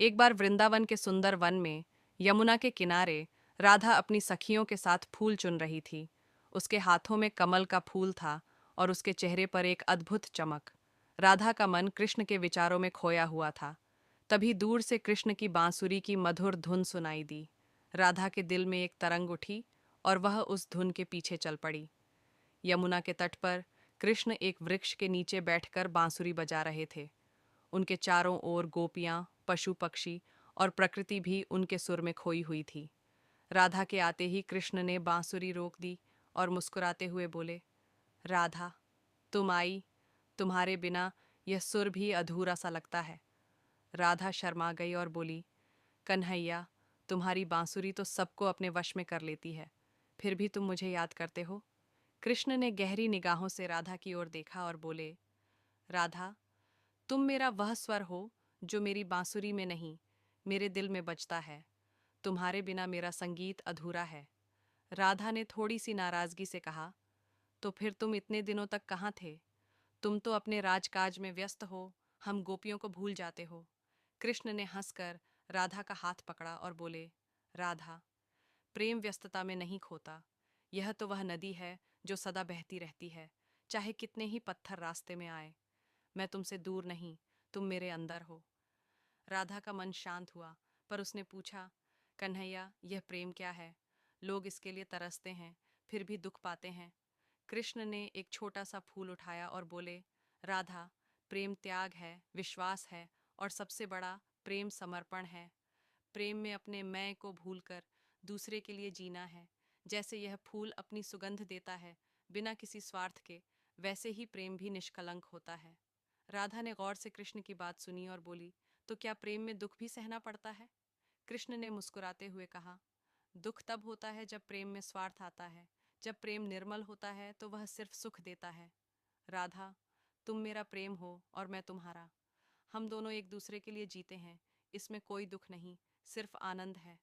एक बार वृंदावन के सुंदर वन में यमुना के किनारे राधा अपनी सखियों के साथ फूल चुन रही थी। उसके हाथों में कमल का फूल था और उसके चेहरे पर एक अद्भुत चमक। राधा का मन कृष्ण के विचारों में खोया हुआ था। तभी दूर से कृष्ण की बांसुरी की मधुर धुन सुनाई दी। राधा के दिल में एक तरंग उठी और वह उस धुन के पीछे चल पड़ी। यमुना के तट पर कृष्ण एक वृक्ष के नीचे बैठकर बांसुरी बजा रहे थे। उनके चारों ओर गोपियां, पशु पक्षी और प्रकृति भी उनके सुर में खोई हुई थी। राधा के आते ही कृष्ण ने बांसुरी रोक दी और मुस्कुराते हुए बोले, राधा, तुम आई। तुम्हारे बिना यह सुर भी अधूरा सा लगता है। राधा शर्मा गई और बोली, कन्हैया, तुम्हारी बांसुरी तो सबको अपने वश में कर लेती है, फिर भी तुम मुझे याद करते हो। कृष्ण ने गहरी निगाहों से राधा की ओर देखा और बोले, राधा, तुम मेरा वह स्वर हो जो मेरी बांसुरी में नहीं, मेरे दिल में बजता है। तुम्हारे बिना मेरा संगीत अधूरा है। राधा ने थोड़ी सी नाराजगी से कहा, तो फिर तुम इतने दिनों तक कहाँ थे? तुम तो अपने राजकाज में व्यस्त हो, हम गोपियों को भूल जाते हो। कृष्ण ने हंसकर राधा का हाथ पकड़ा और बोले, राधा, प्रेम व्यस्तता में नहीं खोता। यह तो वह नदी है जो सदा बहती रहती है, चाहे कितने ही पत्थर रास्ते में आए। मैं तुमसे दूर नहीं, तुम मेरे अंदर हो। राधा का मन शांत हुआ, पर उसने पूछा, कन्हैया, यह प्रेम क्या है? लोग इसके लिए तरसते हैं, फिर भी दुख पाते हैं। कृष्ण ने एक छोटा सा फूल उठाया और बोले, राधा, प्रेम त्याग है, विश्वास है, और सबसे बड़ा प्रेम समर्पण है। प्रेम में अपने मैं को भूलकर दूसरे के लिए जीना है। जैसे यह फूल अपनी सुगंध देता है बिना किसी स्वार्थ के, वैसे ही प्रेम भी निष्कलंक होता है। राधा ने गौर से कृष्ण की बात सुनी और बोली, तो क्या प्रेम में दुख भी सहना पड़ता है? कृष्ण ने मुस्कुराते हुए कहा, दुख तब होता है जब प्रेम में स्वार्थ आता है। जब प्रेम निर्मल होता है तो वह सिर्फ सुख देता है। राधा, तुम मेरा प्रेम हो और मैं तुम्हारा। हम दोनों एक दूसरे के लिए जीते हैं। इसमें कोई दुख नहीं, सिर्फ आनंद है।